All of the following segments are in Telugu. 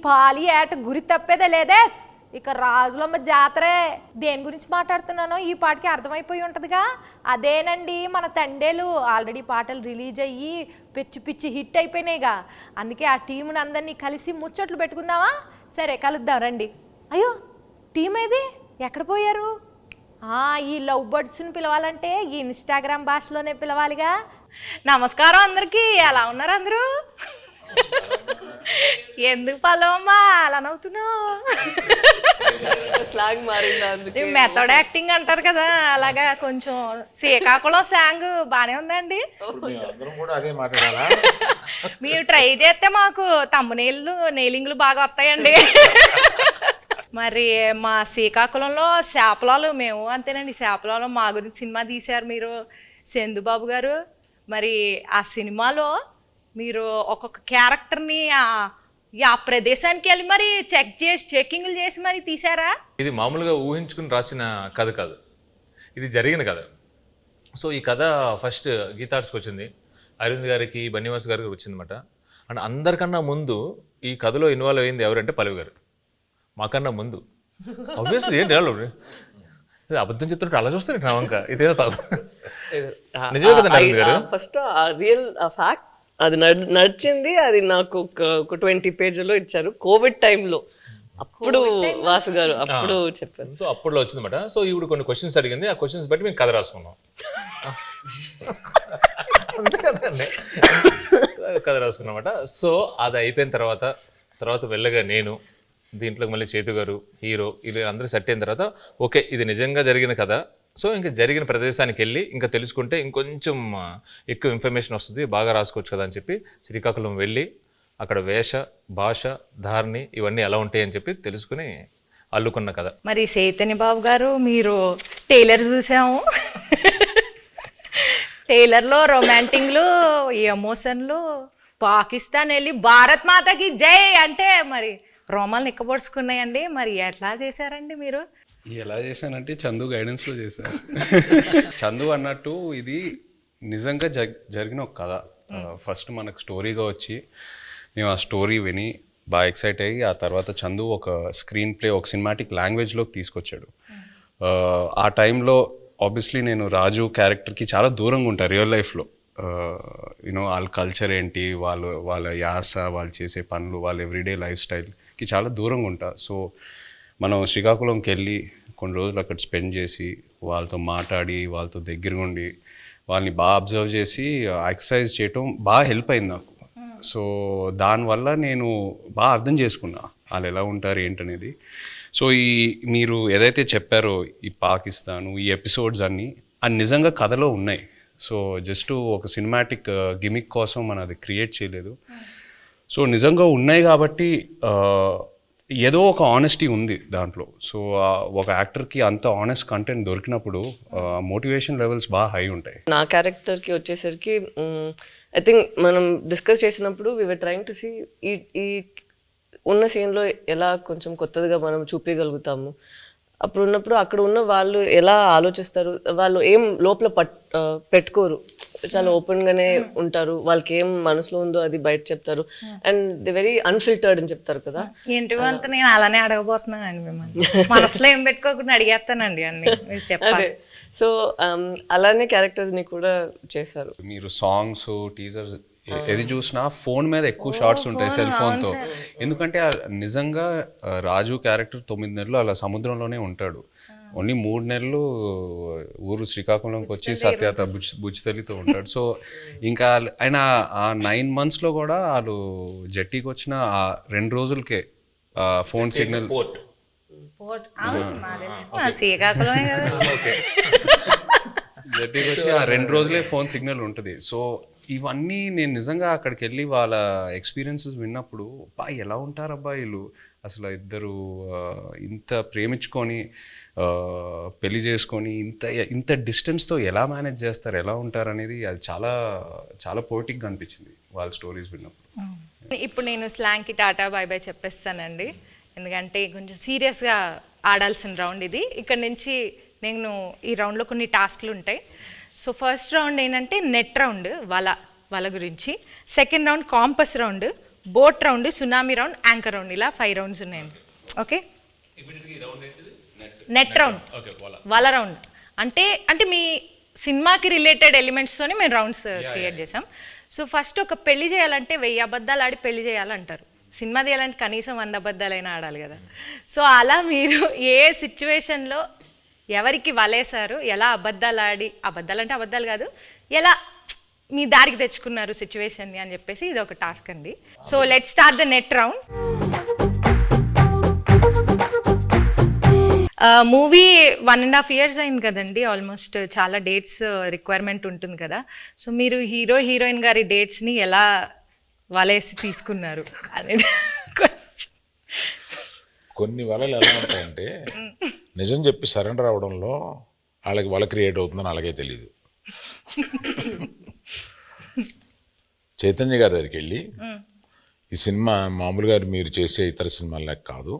పాలి ఏట గురి తప్పేదే లేదే. ఇక రాజులమ్మ జాతరే. దేని గురించి మాట్లాడుతున్నానో ఈ పాటకి అర్థమైపోయి ఉంటుందిగా. అదేనండి మన తండేలు. ఆల్రెడీ పాటలు రిలీజ్ అయ్యి పిచ్చి పిచ్చి హిట్ అయిపోయినాయిగా. అందుకే ఆ టీముని అందరినీ కలిసి ముచ్చట్లు పెట్టుకుందామా? సరే కలుద్దాం రండి. అయ్యో టీం ఏది, ఎక్కడ పోయారు? ఈ లవ్ బర్డ్స్ని పిలవాలంటే ఈ ఇన్స్టాగ్రామ్ భాషలోనే పిలవాలిగా. నమస్కారం అందరికీ. ఎలా ఉన్నారు అందరూ? ఎందుకు పల్లవమ్మా అలా నవ్వుతున్నావు? స్లాంగ్ మారిందా? మెథడ్ యాక్టింగ్ అంటారు కదా, అలాగా కొంచెం శ్రీకాకుళం సాంగ్ బానే ఉందండి. మీరు ట్రై చేస్తే మాకు తమ్మునీళ్ళు నెయిలింగ్లు బాగా వస్తాయండి. మరి మా శ్రీకాకుళంలో శాపలాలు మేము అంతేనండి. శాపలాలు మా గురించి సినిమా తీశారు మీరు, చందుబాబు గారు. మరి ఆ సినిమాలో మీరు ఒక్కొక్క క్యారెక్టర్ని ఆ ప్రదేశానికి వెళ్ళి మరి చెక్కింగ్లు చేసి మరి తీసారా? ఇది మామూలుగా ఊహించుకుని రాసిన కథ కాదు, ఇది జరిగిన కథ. సో ఈ కథ ఫస్ట్ గీతార్ట్స్కి వచ్చింది, అరవింద్ గారికి, బన్నీవాస్ గారికి వచ్చిందన్నమాట. అండ్ అందరికన్నా ముందు ఈ కథలో ఇన్వాల్వ్ అయింది ఎవరంటే పల్లవి గారు. మాకన్నా ముందు ఆబ్వియస్లీ ఏంటి అబద్ధం చెప్తుంటే అలా చూస్తారు నా వంక. ఇదే నిజమే కదండి అరవింద్ గారు. ఫస్ట్ రియల్ ఫ్యాక్ట్ అది నడిచింది. అది నాకు ఒక 20 పేజీలో ఇచ్చారు కోవిడ్ టైంలో. అప్పుడు వాసు గారు అప్పుడు చెప్పారు. సో అప్పుడులో వచ్చిందన్నమాట. సో ఇప్పుడు కొన్ని క్వశ్చన్స్ అడిగింది, ఆ క్వశ్చన్స్ బట్టి మేము కథ రాసుకున్నాం. అంతే కదండి, కథ రాసుకున్నమాట. సో అది అయిపోయిన తర్వాత వెళ్ళగా నేను దీంట్లో మళ్ళీ చేతు గారు హీరో ఇది అందరూ సెట్ అయిన తర్వాత ఓకే ఇది నిజంగా జరిగిన కథ. సో ఇంకా జరిగిన ప్రదేశానికి వెళ్ళి ఇంకా తెలుసుకుంటే ఇంకొంచెం ఎక్కువ ఇన్ఫర్మేషన్ వస్తుంది, బాగా రాసుకోవచ్చు కదా అని చెప్పి శ్రీకాకుళం వెళ్ళి అక్కడ వేష భాష ధారణి ఇవన్నీ ఎలా ఉంటాయి అని చెప్పి తెలుసుకుని అల్లుకున్న కథ. మరి చైతన్య బాబు గారు మీరు టైలర్ చూసాము. టైలర్లో రొమాంటిక్లు, ఎమోషన్లు, పాకిస్తాన్ వెళ్ళి భారత్ మాతకి జై అంటే మరి రోమాలు నిక్కబొడుచుకున్నాయండి. మరి ఎట్లా చేశారండి మీరు? ఎలా చేశానంటే చందు గైడెన్స్లో చేశాను. చందు అన్నట్టు ఇది నిజంగా జరిగిన ఒక కథ. ఫస్ట్ మనకు స్టోరీగా వచ్చి మేము ఆ స్టోరీ విని బాగా ఎక్సైట్ అయ్యి ఆ తర్వాత చందు ఒక స్క్రీన్ ప్లే ఒక సినిమాటిక్ లాంగ్వేజ్లోకి తీసుకొచ్చాడు. ఆ టైంలో ఆబ్వియస్లీ నేను రాజు క్యారెక్టర్కి చాలా దూరంగా ఉంటాను రియల్ లైఫ్లో. యూనో వాళ్ళ కల్చర్ ఏంటి, వాళ్ళ యాస, వాళ్ళు చేసే పనులు, వాళ్ళ ఎవ్రీడే లైఫ్ స్టైల్కి చాలా దూరంగా ఉంటా. సో మనం శ్రీకాకుళంకి వెళ్ళి కొన్ని రోజులు అక్కడ స్పెండ్ చేసి వాళ్ళతో మాట్లాడి వాళ్ళతో దగ్గరగా ఉండి వాళ్ళని బాగా అబ్జర్వ్ చేసి ఎక్సర్సైజ్ చేయటం బాగా హెల్ప్ అయింది నాకు. సో దానివల్ల నేను బాగా అర్థం చేసుకున్నా వాళ్ళు ఎలా ఉంటారు ఏంటనేది. సో మీరు ఏదైతే చెప్పారో ఈ పాకిస్తాను ఈ ఎపిసోడ్స్ అన్నీ అది నిజంగా కథలో ఉన్నాయి. సో జస్ట్ ఒక సినిమాటిక్ గిమిక్ కోసం మనం అది క్రియేట్ చేయలేదు. సో నిజంగా ఉన్నాయి కాబట్టి ఏదో ఒక ఆనెస్టీ ఉంది దాంట్లో. సో ఒక యాక్టర్కి అంత ఆనెస్ట్ కంటెంట్ దొరికినప్పుడు మోటివేషన్ లెవెల్స్ బాగా హై ఉంటాయి. నా క్యారెక్టర్కి వచ్చేసరికి ఐ థింక్ మనం డిస్కస్ చేసినప్పుడు we were trying to see ఈ ఉన్న సీన్లో ఎలా కొంచెం కొత్తదిగా మనం చూపించగలుగుతాము. అప్పుడు ఉన్నప్పుడు అక్కడ ఉన్న వాళ్ళు ఎలా ఆలోచిస్తారు, వాళ్ళు ఏం లోపల పెట్టుకోరు, చాలా ఓపెన్గానే ఉంటారు. వాళ్ళకి ఏం మనసులో ఉందో అది బయట చెప్తారు. అండ్ ది వెరీ అన్ఫిల్టర్డ్ అని చెప్తారు కదా. ఏంటి అంత నేను అలానే అడగబోతున్నానండి మిమ్మల్ని. మనసులో ఏం పెట్టుకోకుండా అడిగేస్తానండి అన్ని. అదే సో అలానే క్యారెక్టర్స్ని కూడా చేశారు. మీరు సాంగ్స్ టీజర్స్ ఏది చూసినా ఫోన్ మీద ఎక్కువ షార్ట్స్ ఉంటాయి, సెల్ ఫోన్తో. ఎందుకంటే నిజంగా రాజు క్యారెక్టర్ 9 నెలలు అలా సముద్రంలోనే ఉంటాడు. ఓన్లీ 3 నెలలు ఊరు శ్రీకాకుళంకి వచ్చి సత్యత బుజ్జితల్లితో ఉంటాడు. సో ఇంకా ఆయన ఆ 9 monthsలో కూడా వాళ్ళు జట్టీకి వచ్చిన ఆ 2 రోజులకే ఫోన్ సిగ్నల్ జట్టీకి వచ్చి ఆ 2 రోజులే ఫోన్ సిగ్నల్ ఉంటుంది. సో ఇవన్నీ నేను నిజంగా అక్కడికి వెళ్ళి వాళ్ళ ఎక్స్పీరియన్సెస్ విన్నప్పుడు ఎలా ఉంటారు అబ్బాయిలు అసలు ఇద్దరు ఇంత ప్రేమించుకొని పెళ్లి చేసుకొని ఇంత డిస్టెన్స్తో ఎలా మేనేజ్ చేస్తారు, ఎలా ఉంటారు అనేది అది చాలా చాలా పోయిటిక్గా అనిపించింది వాళ్ళ స్టోరీస్ విన్నప్పుడు. ఇప్పుడు నేను స్లాంగ్కి టాటా బాయ్ బాయ్ చెప్పేస్తానండి, ఎందుకంటే కొంచెం సీరియస్గా ఆడాల్సిన రౌండ్ ఇది. ఇక్కడ నుంచి నేను ఈ రౌండ్లో కొన్ని టాస్క్లు ఉంటాయి. సో ఫస్ట్ రౌండ్ ఏంటంటే నెట్ రౌండ్, వల గురించి. Second round campus round, boat round, tsunami round, anchor round, ఇలా 5 రౌండ్స్ ఉన్నాయండి. ఓకే, నెట్ రౌండ్, వల రౌండ్. అంటే మీ సినిమాకి రిలేటెడ్ ఎలిమెంట్స్తోని మేము రౌండ్స్ క్రియేట్ చేసాం. సో ఫస్ట్ ఒక పెళ్లి చేయాలంటే 1000 అబద్ధాలు ఆడి పెళ్లి చేయాలంటారు. సినిమా తీయాలంటే కనీసం 100 అబద్ధాలైనా ఆడాలి కదా. సో అలా మీరు ఏ సిచ్యువేషన్లో ఎవరికి వలేశారు, ఎలా అబద్ధాలు ఆడి, అబద్ధాలు అంటే అబద్ధాలు కాదు, ఎలా మీ దారికి తెచ్చుకున్నారు సిచ్యువేషన్ని అని చెప్పేసి ఇది ఒక టాస్క్ అండి. So let's start the net round. Movie 1.5 years అయింది కదండి, ఆల్మోస్ట్ చాలా డేట్స్ రిక్వైర్మెంట్ ఉంటుంది కదా. సో మీరు హీరోయిన్ గారి డేట్స్ని ఎలా వలేసి తీసుకున్నారు అనేది క్వశ్చన్. కొన్ని వలలు ఎలా ఉంటాయంటే నిజం చెప్పి సరెండర్ అవడంలో వాళ్ళకి వల క్రియేట్ అవుతుందని అలాగే తెలియదు. చైతన్య గారి దగ్గరికి వెళ్ళి ఈ సినిమా మామూలుగా మీరు చేసే ఇతర సినిమాలకు కాదు,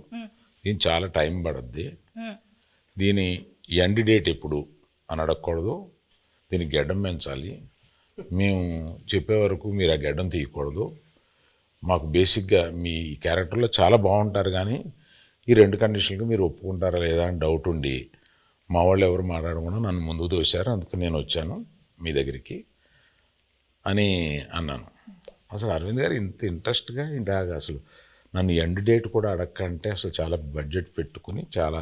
దీని చాలా టైం పడుద్ది, దీని ఎండ్ డేట్ ఎప్పుడు అని అడగకూడదు, దీనికి గడ్డం పెంచాలి, మేము చెప్పే వరకు మీరు ఆ గడ్డం తీయకూడదు, మాకు బేసిక్గా మీ క్యారెక్టర్లో చాలా బాగుంటారు కానీ ఈ 2 కండిషన్లకు మీరు ఒప్పుకుంటారా లేదా అని డౌట్ ఉండి మా వాళ్ళు ఎవరు మాట్లాడకుండా నన్ను ముందుకు తోశారు, అందుకు నేను వచ్చాను మీ దగ్గరికి అని అన్నాను. అసలు అరవింద్ గారు ఇంత ఇంట్రెస్ట్గా ఇలాగ అసలు నన్ను ఎండ్ డేట్ కూడా అడగకంటే అసలు చాలా బడ్జెట్ పెట్టుకుని చాలా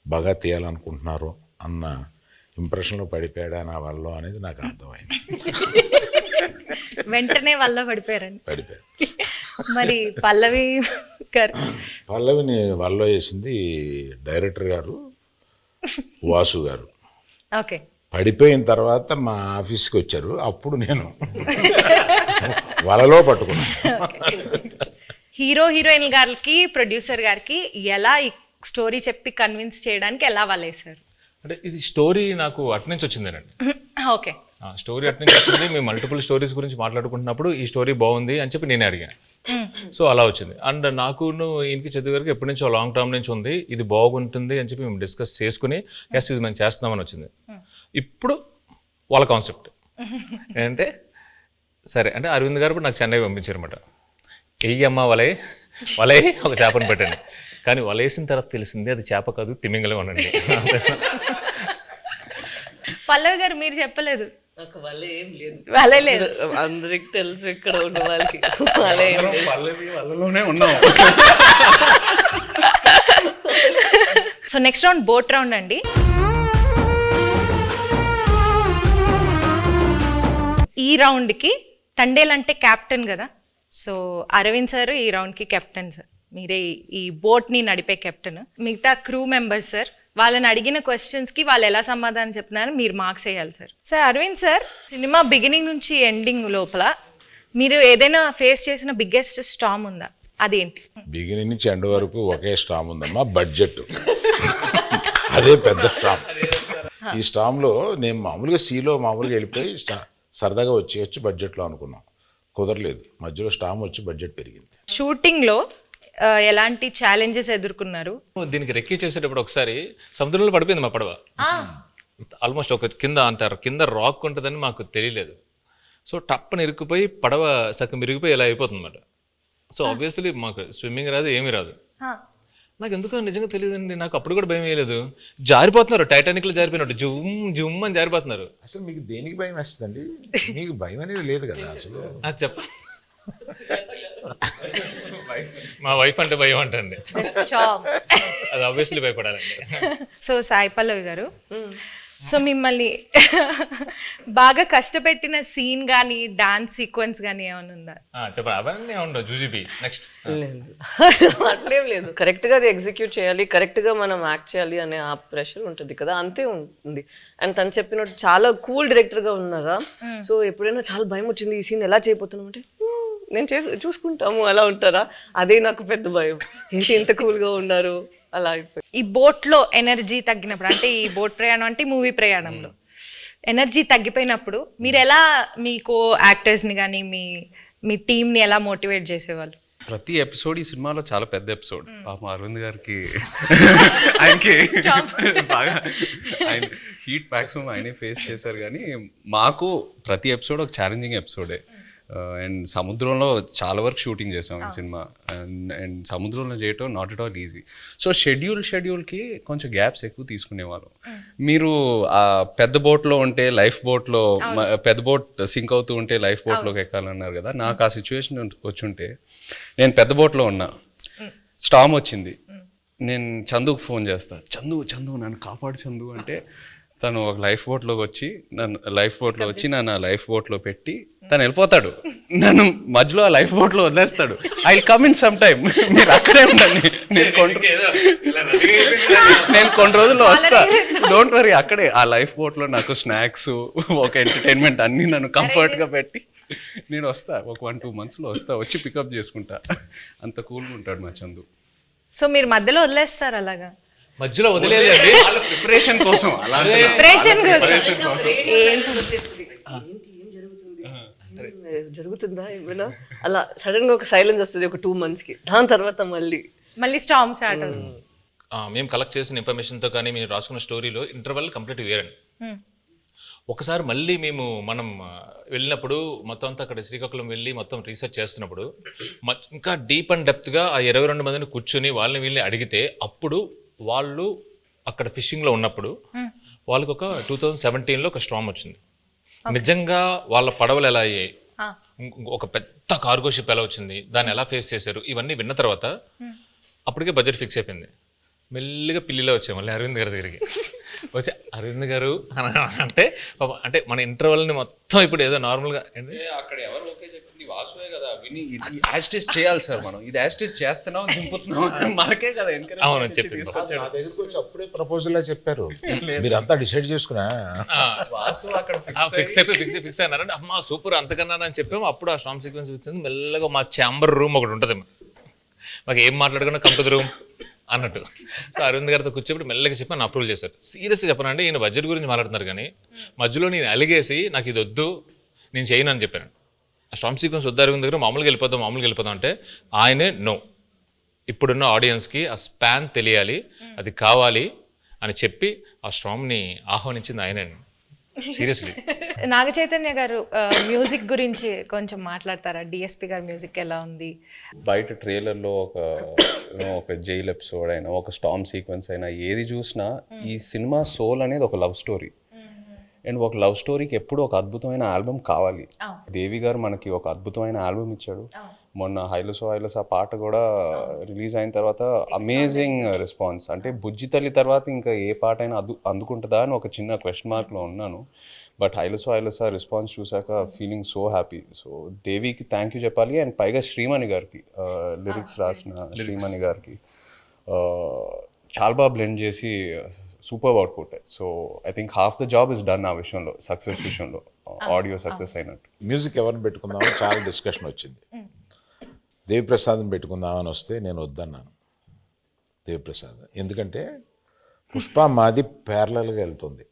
బాగా తీయాలనుకుంటున్నారు అన్న ఇంప్రెషన్లో పడిపోయాడా నా వల్ల అనేది నాకు అర్థమైంది. వెంటనే వల్ల పడిపోయారండి. పడిపోయారు. మరి పల్లవిని వల్ల వేసింది డైరెక్టర్ గారు వాసు గారు. ఓకే, పడిపోయిన తర్వాత మా ఆఫీస్కి వచ్చారు, అప్పుడు నేను వలలో పట్టుకున్నాను. హీరోయిన్ గారికి, ప్రొడ్యూసర్ గారికి ఎలా ఈ స్టోరీ చెప్పి కన్విన్స్ చేయడానికి ఎలా వలేశారు? అంటే ఇది స్టోరీ నాకు అట్నుంచి వచ్చిందేనండి. ఓకే, స్టోరీ అట్నుంచి వచ్చింది. మేము మల్టిపుల్ స్టోరీస్ గురించి మాట్లాడుకుంటున్నప్పుడు ఈ స్టోరీ బాగుంది అని చెప్పి నేనే అడిగాను. సో అలా వచ్చింది. అండ్ నాకును ఈయనకి చదువు గారికి ఎప్పటి నుంచో లాంగ్ టర్మ్ నుంచి ఉంది, ఇది బాగుంటుంది అని చెప్పి మేము డిస్కస్ చేసుకుని ఎస్ ఇది మేము చేస్తున్నామని వచ్చింది. ఇప్పుడు వాళ్ళ కాన్సెప్ట్ ఏంటంటే సరే అంటే అరవింద్ గారు ఇప్పుడు నాకు చెన్నై పంపించారన్నమాట. ఎయ్యమ్మ వలే ఒక చేపను పెట్టండి, కానీ వలేసిన తర్వాత తెలిసింది అది చేప కాదు తిమింగలం అనండి. పల్లవి గారు మీరు చెప్పలేదు. నాకు వలే ఏం లేదు, వలే లేదు, అందరికి తెలుసు ఇక్కడ ఉన్న వాళ్ళకి వలే ఏం లేదు. పల్లవి వాళ్ళలోనే ఉన్నాం. So next round boat round అండి. ఈ రౌండ్కి తండేల్ అంటే క్యాప్టెన్ కదా, సో అరవింద్ సార్ ఈ రౌండ్కి కెప్టెన్ సార్, మీరే ఈ బోట్ని నడిపే కెప్టెన్. మిగతా క్రూ మెంబర్స్ సార్, వాళ్ళని అడిగిన క్వశ్చన్స్కి వాళ్ళు ఎలా సమాధానం చెప్తున్నారు మీరు మార్క్స్ వేయాలి sir. Sir Aravind sir, cinema beginning నుంచి ఎండింగ్ లోపల మీరు ఏదైనా ఫేస్ చేసిన బిగ్గెస్ట్ స్టామ్ ఉందా, అదేంటి? బిగినింగ్ నుంచి ఎండ్ వరకు ఒకే స్టామ్ ఉందమ్మా, బడ్జెట్. అదే పెద్ద స్టామ్. ఈ స్టామ్లో నేను మామూలుగా సీలో మామూలుగా వెళ్ళిపోయి సరదాగా వచ్చి బడ్జెట్లో అనుకున్నాం, కుదరలేదు. మధ్యలో స్టామ్ వచ్చి బడ్జెట్ పెరిగింది. షూటింగ్లో ఎలాంటి ఛాలెంజెస్ ఎదుర్కొన్నారు? దీనికి రెక్కి చేసేటప్పుడు ఒకసారి సముద్రంలో పడిపోయింది మా పడవ. ఆల్మోస్ట్ ఒక కింద అంటారు కింద రాక్ ఉంటుందని మాకు తెలియలేదు. సో టప్పని ఇరుక్కుపోయి పడవ సగం ఇరిగిపోయి ఇలా అయిపోతుంది అన్నమాట. సో ఆబ్వియస్లీ మాకు స్విమ్మింగ్ రాదు, ఏమీ రాదు. నాకు ఎందుకో నిజంగా తెలియదండి, నాకు అప్పుడు కూడా భయం వేయలేదు. జారిపోతున్నారు, టైటానిక్లో జారిపోయినట్టు జుమ్ జుమ్ అని జారిపోతున్నారు. అసలు మీకు దేనికి భయం వేస్తుందండి? మీకు భయం అనేది లేదు కదా అసలు. అది చెప్ప మా వైఫ్ అంటే భయం అంటండి, అది ఆబ్వియస్లీ భయపడాలండి. సో సాయి పల్లవి గారు, సో మిమ్మల్ని బాగా కష్టపెట్టిన సీన్ కానీ డాన్స్ సీక్వెన్స్ కానీ ఏమైనా ఉందా? చెప్పండి. అవన్నీ ఉండవు జూజీబీ. నెక్స్ట్ లేదు, అట్లేం లేదు. కరెక్ట్గా అది ఎగ్జిక్యూట్ చేయాలి, కరెక్ట్గా మనం యాక్ట్ చేయాలి అనే ఆ ప్రెషర్ ఉంటుంది కదా, అంతే ఉంది. అండ్ తను చెప్పినట్టు చాలా కూల్ డైరెక్టర్గా ఉన్నారా. సో ఎప్పుడైనా చాలా భయం వచ్చింది ఈ సీన్ ఎలా చేయబోతున్నాం అంటే నేను చూసుకుంటాము అలా ఉంటారా, అదే నాకు పెద్ద భయం. ఏంటి ఇంత కూల్గా ఉన్నారు అలా అయిపోయి. ఈ బోట్లో ఎనర్జీ తగ్గినప్పుడు, అంటే ఈ బోట్ ప్రయాణం అంటే మూవీ ప్రయాణంలో ఎనర్జీ తగ్గిపోయినప్పుడు మీరు ఎలా మీకు యాక్టర్స్ని కానీ మీ టీంని ఎలా మోటివేట్ చేసేవాళ్ళు? ప్రతి ఎపిసోడ్ ఈ సినిమాలో చాలా పెద్ద ఎపిసోడ్. పాపం అరవింద్ గారికి ఆయనకి బాగా ఆయన హీట్ మ్యాక్సిమం ఆయనే ఫేస్ చేశారు. కానీ మాకు ప్రతి ఎపిసోడ్ ఒక ఛాలెంజింగ్ ఎపిసోడే. అండ్ సముద్రంలో చాలా వరకు షూటింగ్ చేసాం ఈ సినిమా. అండ్ సముద్రంలో చేయటం not at all easy. So షెడ్యూల్కి కొంచెం గ్యాప్స్ ఎక్కువ తీసుకునేవాళ్ళం. మీరు ఆ పెద్ద బోట్లో ఉంటే లైఫ్ బోట్లో, పెద్ద బోట్ సింక్ అవుతూ ఉంటే లైఫ్ బోట్లోకి ఎక్కాలన్నారు కదా, నాకు ఆ సిచ్యువేషన్ వచ్చుంటే నేను పెద్ద బోట్లో ఉన్నా, స్టామ్ వచ్చింది, నేను చందుకు ఫోన్ చేస్తా, చందు నన్ను కాపాడు చందు అంటే తను ఒక లైఫ్ బోట్లోకి వచ్చి నన్ను లైఫ్ బోట్లో పెట్టి తను వెళ్ళిపోతాడు. నన్ను మధ్యలో ఆ లైఫ్ బోట్లో వదిలేస్తాడు. I will come in some time, మీరు అక్కడే ఉండండి, నేను కొన్ని రోజుల్లో వస్తా, డోంట్ వరీ. అక్కడే ఆ లైఫ్ బోట్లో నాకు స్నాక్స్, ఒక ఎంటర్టైన్మెంట్ అన్నీ నన్ను కంఫర్ట్గా పెట్టి నేను వస్తా, ఒక 1-2 monthsలో వస్తా, వచ్చి పికప్ చేసుకుంటా. అంత కూల్గా ఉంటాడు మా చందు. సో మీరు మధ్యలో వదిలేస్తారు అలాగా? మధ్యలో వదిలేదండి, వాళ్ళ ప్రిపరేషన్ కోసం, అలా జరుగుతుందా ఏమైనా అలా సడన్ గా ఒక సైలెన్స్ వస్తుంది ఒక 2 monthsకి. దాని తర్వాత మళ్ళీ స్టామ్ స్టార్ట్ అవుతుంది. మేము కలెక్ట్ చేసిన ఇన్ఫర్మేషన్తో కానీ మేము రాసుకున్న స్టోరీలో ఇంటర్వెల్ కంప్లీట్ వేరండి. ఒకసారి మళ్ళీ మనం వెళ్ళినప్పుడు మొత్తం అంతా అక్కడ శ్రీకాకుళం వెళ్ళి మొత్తం రీసెర్చ్ చేస్తున్నప్పుడు ఇంకా డీప్ అండ్ డెప్త్గా ఆ 22 మందిని కూర్చొని వాళ్ళని వీళ్ళని అడిగితే అప్పుడు వాళ్ళు అక్కడ ఫిషింగ్లో ఉన్నప్పుడు వాళ్ళకి ఒక 2017లో ఒక స్టార్మ్ వచ్చింది. నిజంగా వాళ్ళ పడవలు ఎలా అయ్యాయి, ఒక పెద్ద కార్గో షిప్ ఎలా వచ్చింది, దాన్ని ఎలా ఫేస్ చేశారు, ఇవన్నీ విన్న తర్వాత అప్పటికే బడ్జెట్ ఫిక్స్ అయిపోయింది. మెల్లిగా పిల్లిలో వచ్చాము మళ్ళీ అరవింద్ గారి దగ్గరికి వచ్చి, అరవింద్ గారు అంటే మన ఇంటర్వెల్ని మొత్తం ఇప్పుడు ఏదో నార్మల్గా అక్కడ ఎవరు ఓకే చెప్పింది వాసువే కదా, విని యాస్టేజ్ చేయాలి సార్, మనం ఇది యాస్టేజ్ చేస్తున్నాం దింపుతున్నాం మనకే కదా. అవును చెప్పి నా దగ్గరికి వచ్చి అప్పుడే ప్రపోజల్ చెప్పారు, మీరంతా డిసైడ్ చేసుకున్నా వాసు అక్కడ ఫిక్స్ అయినారంటే అమ్మా సూపర్ అంతకన్నా అని చెప్పాము. అప్పుడు ఆ స్టామ్ సీక్వెన్స్ వచ్చింది. మెల్లగా మా ఛాంబర్ రూమ్ ఒకటి ఉంటుంది, మాకు ఏం మాట్లాడుకున్నా కంపెనీ రూమ్ అన్నట్టు. సో అరవింద్ గారితో కూర్చోబెట్టి మెల్లగా చెప్పి నన్ను అప్రూవల్ చేశారు. సీరియస్గా చెప్పనండి, ఈయన బడ్జెట్ గురించి మాట్లాడుతున్నారు కానీ మధ్యలో నేను అలిగేసి నాకు ఇది వద్దు నేను చేయను అని చెప్పాను. ఆ స్టామ్ సీక్వెన్స్ వద్దు అరవింద్ దగ్గర, మామూలుగా వెళ్ళిపోదాం అంటే ఆయనే నో, ఇప్పుడున్న ఆడియన్స్కి ఆ స్పాన్ తెలియాలి, అది కావాలి అని చెప్పి ఆ స్టామ్ని ఆహ్వానించింది ఆయనండి. సీరియస్లీ. నాగ చైతన్య గారు మ్యూజిక్ గురించి కొంచెం మాట్లాడతారా? డిఎస్పి గారి మ్యూజిక్ ఎలా ఉంది? బయట ట్రైలర్లో ఒక జైల్ ఎపిసోడ్ అయినా, ఒక స్టామ్ సీక్వెన్స్ అయినా, ఏది చూసినా ఈ సినిమా సోల్ అనేది ఒక లవ్ స్టోరీ. అండ్ ఒక లవ్ స్టోరీకి ఎప్పుడు ఒక అద్భుతమైన ఆల్బమ్ కావాలి. దేవి గారు మనకి ఒక అద్భుతమైన ఆల్బమ్ ఇచ్చాడు. మొన్న హైలసో ఆ పాట కూడా రిలీజ్ అయిన తర్వాత అమేజింగ్ రెస్పాన్స్. అంటే బుజ్జి తల్లి తర్వాత ఇంకా ఏ పాట అయినా అందుకుంటుందా అని ఒక చిన్న క్వశ్చన్ మార్క్లో ఉన్నాను. బట్ హైలసో రెస్పాన్స్ చూసాక ఫీలింగ్ సో హ్యాపీ. సో దేవికి థ్యాంక్ యూ చెప్పాలి. అండ్ పైగా శ్రీమణి గారికి, లిరిక్స్ రాసిన శ్రీమణి గారికి చాలా బాగా బ్లెండ్ చేసి super output. So I think half the job is done ఆ విషయంలో, సక్సెస్ విషయంలో, ఆడియో సక్సెస్ అయినట్టు. మ్యూజిక్ ఎవరిని పెట్టుకుందామని చాలా డిస్కషన్ వచ్చింది. దేవిప్రసాద్ని పెట్టుకుందామని వస్తే నేను వద్దన్నాను దేవిప్రసాద్, ఎందుకంటే పుష్ప మాది ప్యారలల్గా వెళ్తుంది.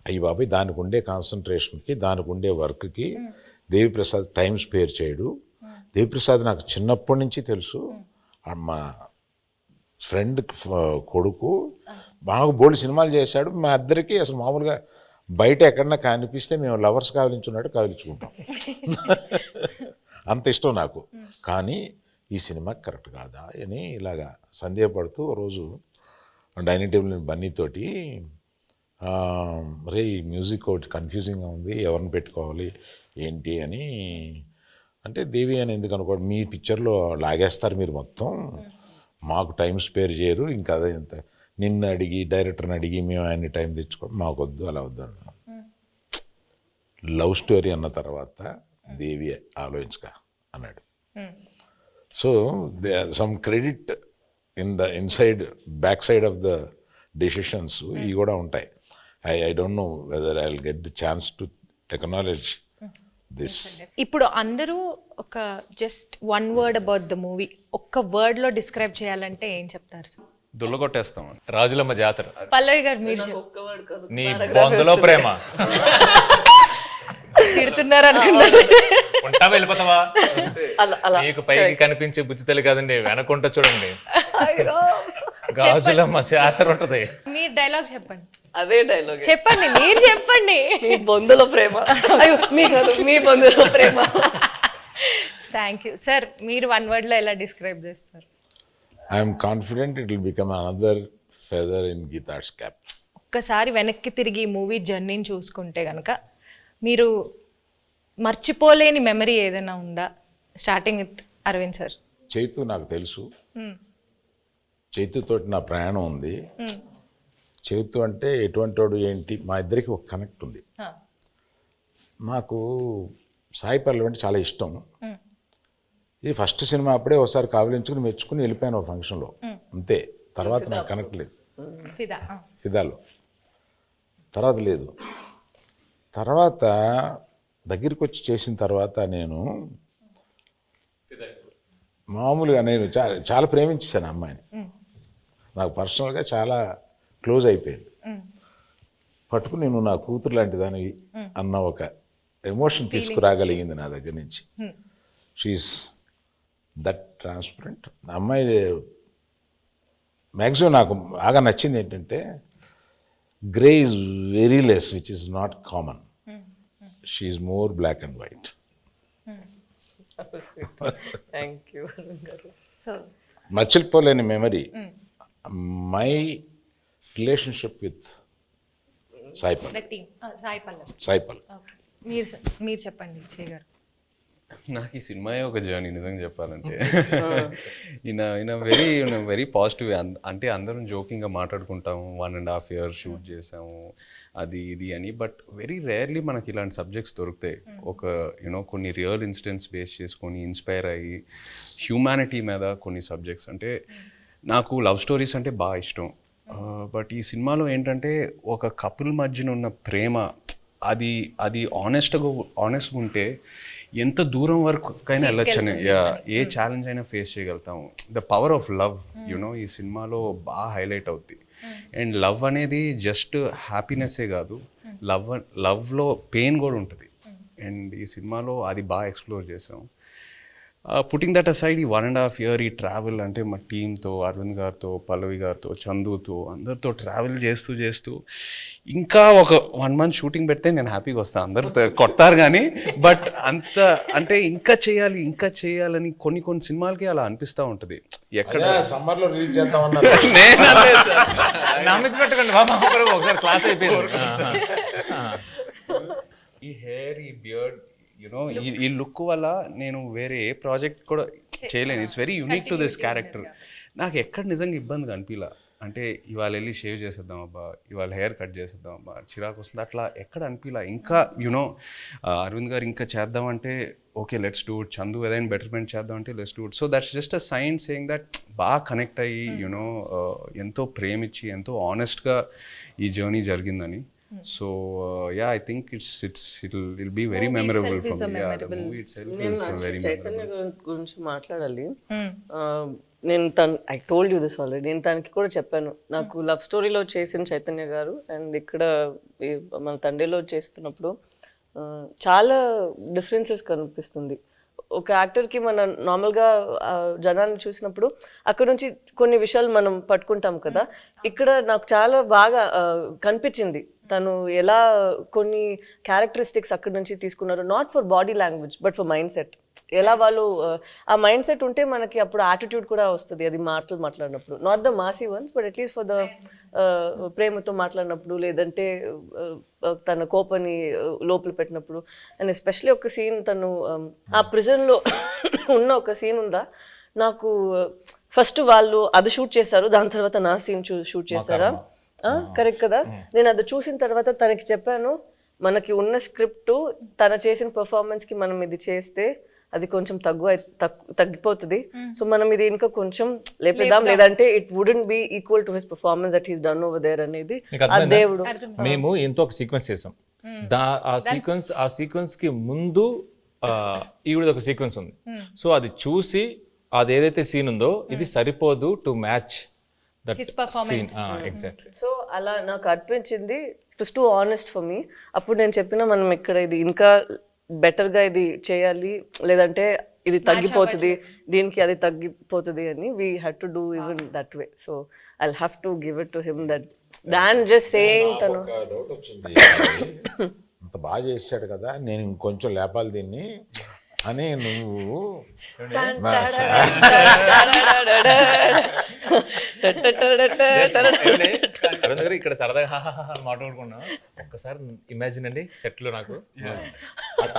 అయ్యి బాబాయ్ దానికి ఉండే కాన్సన్ట్రేషన్కి, దానికి ఉండే వర్క్కి దేవిప్రసాద్ టైం స్పేర్ చేయడు. దేవిప్రసాద్ నాకు చిన్నప్పటి నుంచి తెలుసు, మా ఫ్రెండ్ కొడుకు, బాగా బోల్డ్ సినిమాలు చేశాడు. మా ఇద్దరికి అసలు మామూలుగా బయట ఎక్కడన్నా కనిపిస్తే మేము లవర్స్ కావలించున్నట్టు కావలించుకుంటాం, అంత ఇష్టం నాకు. కానీ ఈ సినిమా కరెక్ట్ కాదా అని ఇలాగా సందేహపడుతూ రోజు డైనింగ్ టేబుల్ బన్నీతోటి, రే ఈ మ్యూజిక్ ఒకటి కన్ఫ్యూజింగ్గా ఉంది, ఎవరిని పెట్టుకోవాలి ఏంటి అని అంటే, దేవి అని ఎందుకు అనుకోండి, మీ పిక్చర్లో లాగేస్తారు మీరు మొత్తం, మాకు టైం స్పేర్ చేయరు, ఇంకా అదే ఇంత నిన్ను అడిగి డైరెక్టర్ని అడిగి మేము ఆయన్ని టైం తెచ్చుకోండి, మాకు వద్దు, అలా వద్దు అన్నాం. లవ్ స్టోరీ అన్న తర్వాత దేవి ఆలోచించక అన్నాడు. So some credit inside back side of the decisions ఇవి కూడా ఉంటాయి. I don't know whether I will get the chance to acknowledge this. ఇప్పుడు అందరూ ఒక just 1 word about the movie, ఒక్క వర్డ్లో డిస్క్రైబ్ చేయాలంటే ఏం చెప్తారు సార్? దుల్లగొట్టేస్తాం. రాజులమ్మ జాతర. పల్లవి గారు మీరు నీ బొందలో ప్రేమ. తిడుతున్నారు అనుకున్నారు. ఉంటా వెళ్ళిపోతావా? నీకు పైకి కనిపించే బుజ్జి తల్లి కాదండి, వెనకుంట చూడండి. గాజులమ్మ జాతర ఉంటది. మీరు డైలాగ్ చెప్పండి, అదే డైలాగ్, చెప్పండి, మీరు చెప్పండి. మీ బొందులో ప్రేమ. అయ్యో, మీ కాదు, మీ బొందులో ప్రేమ. Thank you sir. మీరు 1 word లో ఎలా డిస్క్రైబ్ చేస్తారు? I'm confident it will become another feather in Geetha Arts cap. ఒక్కసారి వెనక్కి తిరిగి మూవీ జర్నీని చూసుకుంటే కనుక మీరు మర్చిపోలేని మెమరీ ఏదైనా ఉందా? Starting with Aravind sir. Chaitu నాకు తెలుసు, చైతుతోటి నా ప్రయాణం ఉంది. చైతు అంటే ఎటువంటి వాడు ఏంటి, మా ఇద్దరికి ఒక కనెక్ట్ ఉంది. నాకు సాయి పల్లవి అంటే చాలా ఇష్టం. ఇది ఫస్ట్ సినిమా అప్పుడే ఒకసారి కావలించుకుని మెచ్చుకుని వెళ్ళిపోయాను ఒక ఫంక్షన్లో, అంతే. తర్వాత నాకు కనెక్ట్ లేదు. ఫిదాలో తర్వాత లేదు. తర్వాత దగ్గరికి వచ్చి చేసిన తర్వాత నేను మామూలుగా నేను చాలా ప్రేమించేశాను అమ్మాయిని. నాకు పర్సనల్గా చాలా క్లోజ్ అయిపోయింది. పట్టుకుని నేను నా కూతురు లాంటి దానివి అన్న ఒక ఎమోషన్ తీసుకురాగలిగింది నా దగ్గర నుంచి. She is that transparent. అమ్మాయి మ్యాక్సిమం నాకు బాగా నచ్చింది ఏంటంటే grey is very less, which is not common. She is more black and white. Thank you. So మర్చిపోలేని memory my relationship with Sai Pallavi. Sai Pallavi. మీరు చెప్పండి చేయగారు. నాకు ఈ సినిమాయే ఒక జర్నీ నిజంగా చెప్పాలంటే. ఈయన వెరీ పాజిటివ్. అంటే అందరం జోకింగ్గా మాట్లాడుకుంటాము, 1.5 years షూట్ చేసాము అది ఇది అని. బట్ వెరీ రేర్లీ మనకి ఇలాంటి సబ్జెక్ట్స్ దొరుకుతాయి. ఒక కొన్ని రియల్ ఇన్సిడెంట్స్ బేస్ చేసుకొని ఇన్స్పైర్ అయ్యి హ్యూమానిటీ మీద కొన్ని సబ్జెక్ట్స్. అంటే నాకు లవ్ స్టోరీస్ అంటే బాగా ఇష్టం. బట్ ఈ సినిమాలో ఏంటంటే ఒక కపుల్ మధ్యన ఉన్న ప్రేమ అది ఆనెస్ట్గా ఉంటే ఎంత దూరం వరకైనా వెళ్ళొచ్చని, ఏ ఛాలెంజ్ అయినా ఫేస్ చేయగలుగుతాము. ద పవర్ ఆఫ్ లవ్ ఈ సినిమాలో బాగా హైలైట్ అవుద్ది. అండ్ లవ్ అనేది జస్ట్ హ్యాపీనెస్సే కాదు, లవ్లో పెయిన్ కూడా ఉంటుంది. అండ్ ఈ సినిమాలో అది బాగా ఎక్స్ప్లోర్ చేసాం. పుట్టింగ్ దట్ అసైడ్ ఈ 1.5 year ఈ ట్రావెల్ అంటే మా టీంతో, అరవింద్ గారితో, పల్లవి గారితో, చందుతో అందరితో ట్రావెల్ చేస్తూ ఇంకా ఒక 1 month షూటింగ్ పెడితే నేను హ్యాపీగా వస్తాను. అందరూ కొట్టారు కానీ బట్ అంత అంటే ఇంకా చేయాలని కొన్ని సినిమాలకి అలా అనిపిస్తూ ఉంటుంది. ఎక్కడ సమ్మర్లో రిలీజ్ చేద్దామన్నారు. ఒకసారి క్లాస్ అయిపోయింది. ఈ హెయిర్, ఈ బియర్డ్, ఈ లుక్ వల్ల నేను వేరే ఏ ప్రాజెక్ట్ కూడా చేయలేను. It's very unique to this character. నాకు ఎక్కడ నిజంగా ఇబ్బందిగా అనిపించలా. అంటే ఇవాళ వెళ్ళి షేవ్ చేసేద్దాం అబ్బా, ఇవాళ హెయిర్ కట్ చేసేద్దాం అబ్బా, చిరాకు వస్తుంది, అట్లా ఎక్కడ అనిపించలా. ఇంకా అరవింద్ గారు ఇంకా చేద్దామంటే okay let's do it, Chandu ఏదైనా బెటర్మెంట్ చేద్దామంటే let's do it. So that's just a sign saying that బాగా కనెక్ట్ అయ్యి ఎంతో ప్రేమించి ఎంతో ఆనెస్ట్గా ఈ జర్నీ జరిగిందని. So I think it'll be very memorable for me. The movie itself is very Chaitanya గురించి మాట్లాడాలి. నేను I told you this already. నేను తనకి కూడా చెప్పాను, నాకు లవ్ స్టోరీలో చేసిన చైతన్య గారు అండ్ ఇక్కడ మన తండ్రిలో చేస్తున్నప్పుడు చాలా డిఫరెన్సెస్ కనిపిస్తుంది. ఒక యాక్టర్కి మన నార్మల్గా జనాన్ని చూసినప్పుడు అక్కడ నుంచి కొన్ని విషయాలు మనం పట్టుకుంటాం కదా. ఇక్కడ నాకు చాలా బాగా కనిపించింది తను ఎలా కొన్ని క్యారెక్టరిస్టిక్స్ అక్కడ నుంచి తీసుకున్నారు. Not for body language but for mind set. ఎలా వాళ్ళు ఆ మైండ్ సెట్ ఉంటే మనకి అప్పుడు యాటిట్యూడ్ కూడా వస్తుంది. అది మాట్లాడినప్పుడు not the Masih once but at least for the ప్రేమతో మాట్లాడినప్పుడు, లేదంటే తన కోపాన్ని లోపల పెట్టినప్పుడు. అండ్ ఎస్పెషలీ ఒక సీన్ తను ఆ ప్రిజన్లో ఉన్న ఒక సీన్ ఉందా, నాకు ఫస్ట్ వాళ్ళు అది షూట్ చేశారు, దాని తర్వాత నా సీన్ షూట్ చేశారా, కరెక్ట్ కదా. నేను అది చూసిన తర్వాత తనకి చెప్పాను, మనకి ఉన్న స్క్రిప్ట్ తన చేసిన పర్ఫార్మెన్స్కి మనం ఇది చేస్తే అది కొంచెం తగ్గిపోతుంది. సో మనం ఇది ఇంకా కొంచెం లేపేద్దాం, లేదంటే it wouldn't be equal to his performance that he's done over there అనేది ఆ దేవుడు. మేము ఎంతో ఒక సీక్వెన్స్ చేసాం. ఆ సీక్వెన్స్ కి ముందు ఈవిడ ఒక సీక్వెన్స్ ఉంది. సో అది చూసి అది ఏదైతే సీన్ ఉందో ఇది సరిపోదు to match that scene. Exactly. So అలా నాకు అనిపించింది. It was too honest for me. అప్పుడు నేను చెప్పిన మనం ఇక్కడ ఇది ఇంకా బెటర్గా ఇది చేయాలి, లేదంటే ఇది తగ్గిపోతుంది, దీనికి అది తగ్గిపోతుంది అని we had to do even that way. So I have to give it to him that than just saying తను ఒక డౌట్ వచ్చింది, అంత బాగా చేశాడు కదా, నేను ఇంకొంచెం లేపాలి దీన్ని అని నువ్వు అరుణ్ గారు ఇక్కడ సరదాగా హాహాహా మాట్లాడుకున్నాం. ఒక్కసారి ఇమాజిన్ అండి, సెట్ లో నాకు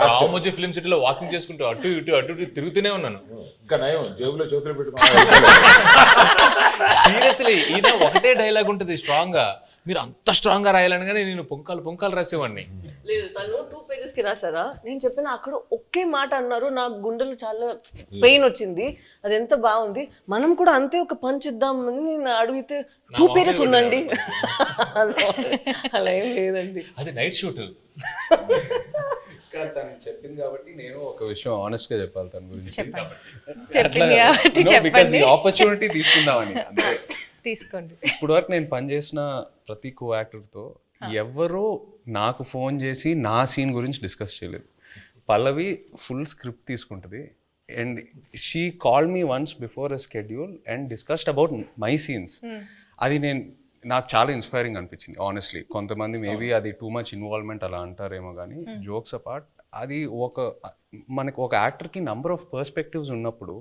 రామోజీ ఫిల్మ్ సిటీలో వాకింగ్ చేసుకుంటూ అటు ఇటు తిరుగుతూనే ఉన్నాను. ఇంకా నయం జేబులో చేతులు పెట్టుకున్నా. సీరియస్లీ ఈయన ఒకటే డైలాగ్ ఉంటుంది స్ట్రాంగ్ గా, మీరు అంత స్ట్రాంగ్ గా రాయాలనగానే నేను పొంకాలు రాసేవాడిని. లేదు, తను 2 pages కి రాసారా, నేను చెప్పిన అక్కడ ఒకే మాట అన్నారు, నాకు గుండెలు చాలా పెయిన్ వచ్చింది, అది ఎంత బాగుంది, మనం కూడా అంతే ఒక పంచ్ ఇద్దామని నేను అడిగితే 2 pages ఉందండి. అలా ఏం లేదండి, అది నైట్ షూట్. తను చెప్పింది కాబట్టి నేను ఒక విషయం ఆనెస్ట్ గా చెప్పాలి తన గురించి. చెప్పండి. ఆపర్చునిటీ తీసుకుందామని అంతే. తీసుకోండి. ఇప్పుడు వరకు నేను పనిచేసిన ప్రతి కో యాక్టర్తో ఎవరో నాకు ఫోన్ చేసి నా సీన్ గురించి డిస్కస్ చేయలేదు. పల్లవి ఫుల్ స్క్రిప్ట్ తీసుకుంటుంది and she call me once before a schedule and discussed about my scenes. అది నాకు చాలా ఇన్స్పైరింగ్ అనిపించింది ఆనెస్ట్లీ. కొంతమంది మేబీ అది టూ మచ్ ఇన్వాల్వ్మెంట్ అలా అంటారేమో కానీ జోక్స్ అపార్ట్ అది మనకు ఒక యాక్టర్కి నంబర్ ఆఫ్ పర్స్పెక్టివ్స్ ఉన్నప్పుడు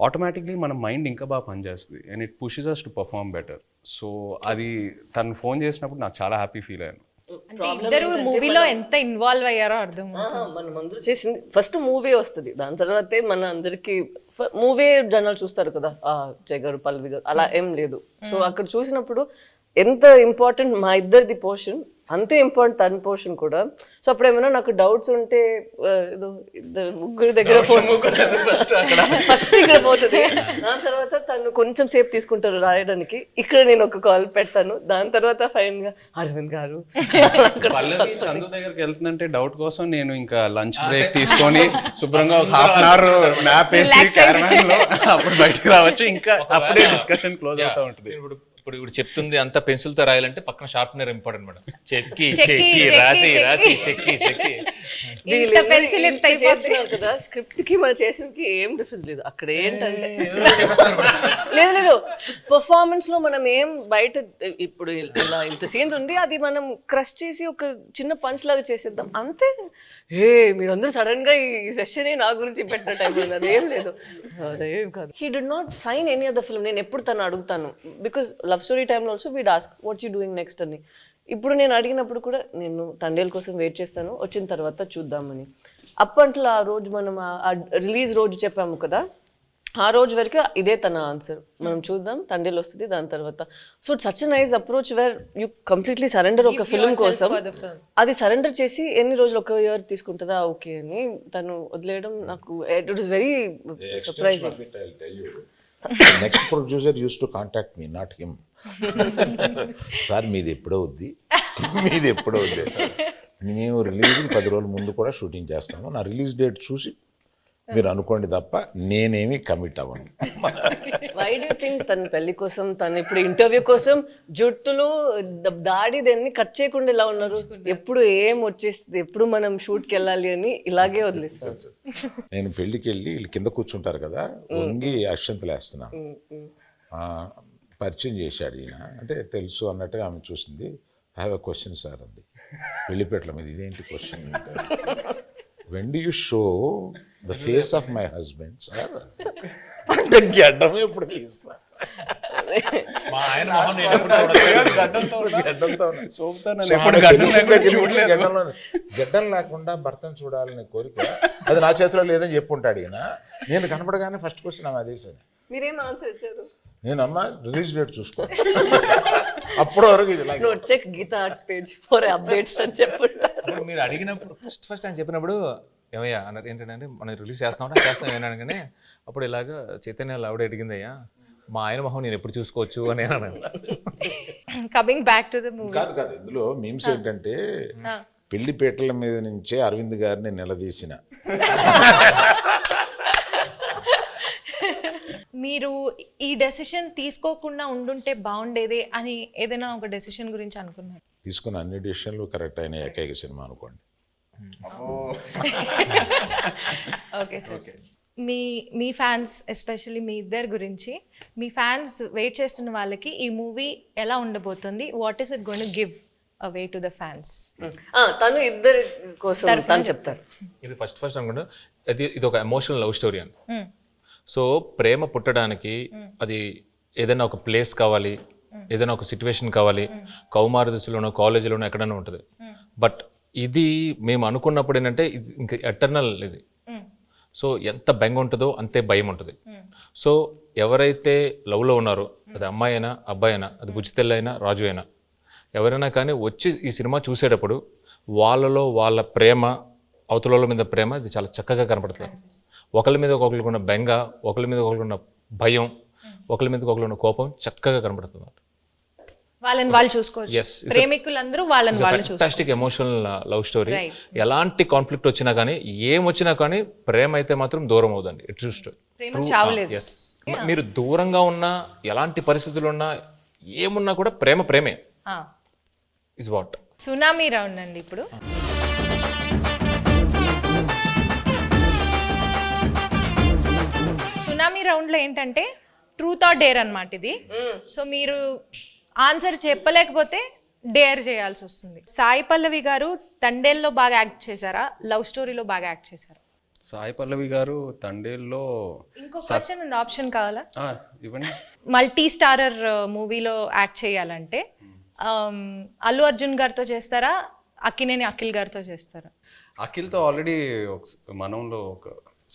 ఆటోమేటిక్లీ మన మైండ్ ఇంకా బాగా పనిచేస్తుంది and it pushes us to perform better. So అది తను ఫోన్ చేసినప్పుడు నాకు చాలా హ్యాపీ ఫీల్ అయ్యాను. ఇద్దరు మూవీలో ఎంత ఇన్వాల్వ్ అయ్యారో అర్థం. మనం అందరూ చేసింది ఫస్ట్ మూవీ వస్తుంది, దాని తర్వాతే మన అందరికి మూవీ జనాలు చూస్తారు కదా, జయ గారు పల్లవి గారు అలా ఏం లేదు. సో అక్కడ చూసినప్పుడు ఎంత ఇంపార్టెంట్ మా ఇద్దరిది పోర్షన్, అంతే ఇంపార్టెంట్ తన పోర్షన్ కూడా. సో అప్పుడు ఏమైనా నాకు డౌట్స్ ఉంటే ఏదో ముగ్గురు దగ్గర ఫస్ట్ ఇక్కడ పోతుంది, దాని తర్వాత తను కొంచెం సేపు తీసుకుంటారు రాయడానికి, ఇక్కడ నేను ఒక కాల్ పెడతాను, దాని తర్వాత ఫైన్ గా అరవింద్ గారు. పల్లవి చందు దగ్గరికి వెళ్తుందంటే డౌట్ కోసం నేను ఇంకా లంచ్ బ్రేక్ తీసుకొని శుభ్రంగా ఒక ½ an hour మ్యాప్ వేసి క్యారవాన్ లో అప్పుడు బయటకు రావచ్చు, ఇంకా అప్పుడే డిస్కషన్ క్లోజ్ అవుతా ఉంటుంది. ఇప్పుడు చెప్తుంది అంత పెన్సిల్ తో రాయాలంటే పక్కన షార్ప్నర్ ఇంపార్టెంట్ మేడం. చెక్కి రాసి చెక్కి చేస్తున్నారు కదా, స్క్రిప్ట్ కి మనం చేసేది ఏం డిఫరెన్స్ లేదు. అక్కడ ఏంటంటే లేదు పర్ఫార్మెన్స్ లో మనం ఏం బయట ఇప్పుడు ఇలా ఇంత సీన్స్ ఉంది, అది మనం క్రష్ చేసి ఒక చిన్న పంచ్ లాగా చేసేద్దాం అంతే. మీరందరూ సడన్ గా ఈ సెషన్ నా గురించి పెట్టిన టైం ఉంది, అదేం లేదు, అదేం కాదు. He did not sign any other film. నేను ఎప్పుడు తను అడుగుతాను, బికాస్ లవ్ స్టోరీ టైంలో also we'd ask what you doing next అని. ఇప్పుడు నేను అడిగినప్పుడు కూడా నేను తండేల కోసం వెయిట్ చేస్తాను, వచ్చిన తర్వాత చూద్దామని. అప్పట్లో ఆ రోజు మనం ఆ రిలీజ్ రోజు చెప్పాము కదా, ఆ రోజు వరకు ఇదే తన ఆన్సర్, మనం చూద్దాం తండేలు వస్తుంది దాని తర్వాత. So such a nice approach where you completely surrender ఒక ఫిల్మ్ కోసం. అది సరెండర్ చేసి ఎన్ని రోజులు, ఒక ఇయర్ తీసుకుంటుందా ఓకే అని తను వదిలేయడం నాకు it was very surprising. Next producer use to contact me, not him. Sir మీది ఎప్పుడో వద్ది, మీది ఎప్పుడో వద్ది, మేము రిలీజ్ 10 రోజుల ముందు కూడా షూటింగ్ చేస్తాము, నా రిలీజ్ డేట్ చూసి మీరు అనుకోండి తప్ప నేనేమి కమిట్ అవ్వను. వై డూ థింక్ తన పెళ్లి కోసం, తను ఇప్పుడు ఇంటర్వ్యూ కోసం జుట్టులు దాడి దాన్ని కట్ చేయకుండా ఇలా ఉన్నారు, ఎప్పుడు ఏం వచ్చేస్తుంది, ఎప్పుడు మనం షూట్కి వెళ్ళాలి అని ఇలాగే వదిలేస్తారు. నేను పెళ్ళికి వెళ్ళి వీళ్ళు కింద కూర్చుంటారు కదా, వంగి అక్షంతలు వేస్తున్నాను. పరిచయం చేశాడు ఈయన, అంటే తెలుసు అన్నట్టుగా ఆమె చూసింది. I have a question sir అంది, పెళ్లిపేటల మీద. ఇదేంటి question? when do you show the face of my husband sir? అంటే గడ్డం ఎప్పుడు తీస్తా, మా ఆయన మొహం నేను ఎప్పుడు గడ్డం లేకుండా భర్తను చూడాలనే కోరిక అది నా చేతిలో లేదని చెప్పుంటాడు ఈయన. నేను కనపడగానే ఫస్ట్ క్వశ్చన్ ఆమె అదేసాను. మీరేం ఆన్సర్ ఇచ్చారు? నేను అమ్మ రిలీజ్ డేట్ చూసుకో, అప్పటి వరకు ఇది check Geetha Arts page for updates అని చెప్పుంటారు. మీరు అడిగినప్పుడు ఫస్ట్ ఆయన చెప్పినప్పుడు ఏమయ్యా అన్నారు, ఏంటంటే మనం రిలీజ్ చేస్తాం ఏమన్నాను కానీ అప్పుడు ఇలాగా చైతన్య ఆవిడ అడిగిందయ్యా మా ఆయన మొహం నేను ఎప్పుడు చూసుకోవచ్చు అని అన్నాను. Coming back to the movie. కాదు ఇందులో మీమ్స్ ఏంటంటే పెళ్లిపేటల మీద నుంచే అరవింద్ గారిని నిలదీసిన. మీరు ఈ డెసిషన్ తీసుకోకుండా ఉండుంటే బాగుండేది అని ఏదైనా ఒక డెసిషన్ గురించి అనుకున్నారు? తీసుకున్న అన్ని డెసిషన్లు కరెక్ట్ అయిన ఏకైక సినిమా అనుకోండి. Okay sir. మీ ఫ్యాన్స్ ఎస్పెషల్లీ మీ ఇద్దరి గురించి, మీ ఫ్యాన్స్ వెయిట్ చేస్తున్న వాళ్ళకి ఈ మూవీ ఎలా ఉండబోతుంది, what is it going to give away to the fans? తను ఇద్దరి కోసం తను చెప్తారు. ఇది ఫస్ట్ అనుకుంటా ఇది ఒక ఎమోషనల్ లవ్ స్టోరీ అని. సో ప్రేమ పుట్టడానికి అది ఏదైనా ఒక ప్లేస్ కావాలి, ఏదైనా ఒక సిచ్యువేషన్ కావాలి, కౌమార దశలోనో కాలేజీలోనో ఎక్కడైనా ఉంటుంది. బట్ ఇది మేము అనుకున్నప్పుడు ఏంటంటే ఇది ఇంకా ఎటర్నల్ ఇది. సో ఎంత బెంగ ఉంటుందో అంతే భయం ఉంటుంది. సో ఎవరైతే లవ్లో ఉన్నారో, అది అమ్మాయి అయినా అబ్బాయి అయినా, అది బుజ్జితెల్ల అయినా రాజు అయినా, ఎవరైనా కానీ వచ్చి ఈ సినిమా చూసేటప్పుడు వాళ్ళలో వాళ్ళ ప్రేమ, అవతల మీద ప్రేమ ఇది చాలా చక్కగా కనపడుతుంది. ఒకరి మీద ఒకరికి ఉన్న బెంగ, ఒకరి మీద ఒకరికి ఉన్న భయం, ఒకరి మీద ఒకరికి ఉన్న కోపం చక్కగా కనపడుతుంది. వాళ్ళని వాళ్ళు చూసుకోవచ్చు, ప్రేమికులందరూ వాళ్ళని వాళ్ళు చూసుకోవచ్చు. Fantastic emotional love story. ఎలాంటి కాన్ఫ్లిక్ట్ వచ్చినా కానీ, ఏం వచ్చినా కానీ ప్రేమ అయితే మాత్రం దూరం అవుదండి. ఇట్స్ ప్రేమ చావలేదు. ఎస్, మీరు దూరంగా ఉన్నా, ఎలాంటి పరిస్థితులు ఉన్నా, ఏమున్నా కూడా ప్రేమే ఇస్ వాట్. సునామీ రౌండ్ అండి ఇప్పుడు. సునామీ రౌండ్లో ఏంటంటే ట్రూత్ ఆర్ డేర్ అన్నమాట ఇది. సో మీరు ఆన్సర్ చెప్పలేకపోతే డేర్ చేయాల్సి వస్తుంది. సాయి పల్లవి గారు తండేల్లో బాగా యాక్ట్ చేశారా, లవ్ స్టోరీలో బాగా యాక్ట్ చేశారా? సాయి పల్లవి గారు తండేల్లో ఇంకో క్వశ్చన్ ఉంది, ఆప్షన్ కావాలా? ఇవ్వండి. మల్టీ స్టారర్ మూవీలో యాక్ట్ చేయాలంటే అల్లు అర్జున్ గారితో చేస్తారా, అక్కినేని అఖిల్ గారితో చేస్తారా? అఖిల్తో ఆల్రెడీ మనంలో ఒక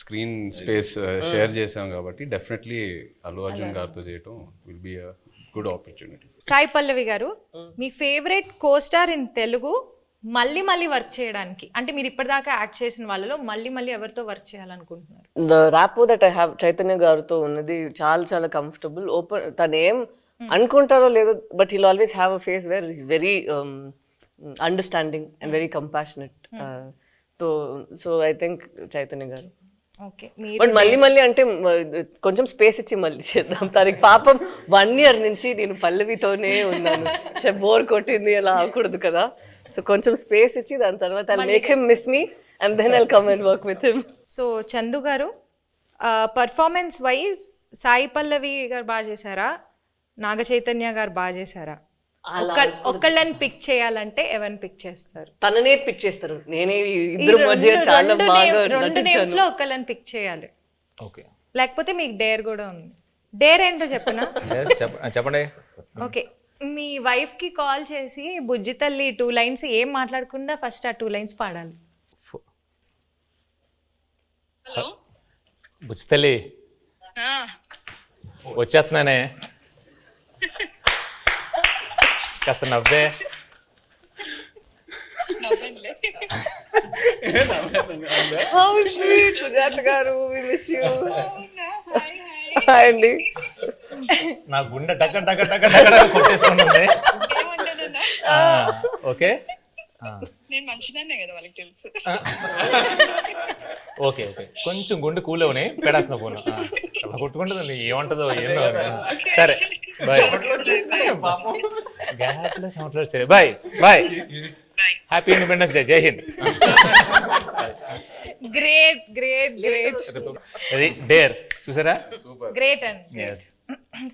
స్క్రీన్ స్పేస్ షేర్ చేసాం కాబట్టి డెఫినెట్లీ అల్లు అర్జున్ గారితో చేయటం will be a good opportunity. Sai Pallavi గారు, మీ ఫేవరెట్ కోస్టార్ ఇన్ తెలుగు మళ్ళీ వర్క్ చేయడానికి, అంటే మీరు ఇప్పటిదాకా యాక్ట్ చేసిన వాళ్ళలో మళ్ళీ ఎవరితో వర్క్ చేయాలనుకుంటున్నారు? The rapport that I have Chaitanya గారితో ఉన్నది చాలా కంఫర్టబుల్. ఓపెన్, తను ఏం అనుకుంటారో లేదో, but he'll always have a phase where he's very understanding and very compassionate. So I think Chaitanya గారు. ఓకే, బట్ మళ్ళీ అంటే కొంచెం స్పేస్ ఇచ్చి మళ్ళీ చేద్దాం. తనకి పాపం 1 year నుంచి నేను పల్లవితోనే ఉన్నాను, బోర్ కొట్టింది, అలా అవ్వకూడదు కదా. సో కొంచెం స్పేస్ ఇచ్చి దాని తర్వాత I make him miss me and then I'll come and work with him. So Chandu garu, performance wise Sai Pallavi గారు బాగా చేశారా, నాగ చైతన్య గారు బాగా చేశారా? ఒక్కళ్ళని పిక్ చేయాలంటే ఎవరిని పిక్ చేస్తారు? తననే పిక్ చేస్తారు. నేనే ఇద్దరు మధ్య చాలా బాగా రెండు నేమ్స్ లో ఒక్కళ్ళని పిక్ చేయాలి. ఓకే, లేకపోతే మీకు డేర్ కూడా ఉంది. డేర్ ఏంటో చెప్పనా? చెప్పండి. ఓకే, మీ వైఫ్ కి కాల్ చేసి బుజ్జి తల్లి 2 lines ఏం మాట్లాడకుండా ఫస్ట్ ఆ 2 lines పాడాలి. బుజ్జితల్లి వచ్చేస్తున్నానే, కాస్త నవ్వే. How sweet, Sujata garu, we miss you. Hi అండి. నా గుండె టక కొట్టేసుకుంటుంది. ఓకే, నేను మంచిదాన్నే కదా వాళ్ళకి తెలుసు. ఓకే, కొంచెం గుండె కూలవని పెడేస్తున్నా ఫోన్. అలా కొట్టుకుంటుంది, ఏమంటుందో ఏందో. సరే, బాయ్. సంవత్సరాలు వచ్చాయి. బాయ్. Happy independence day. జై హింద్. గ్రేట్. అది డేర్ చూసారా? గ్రేట్ అండి. ఎస్.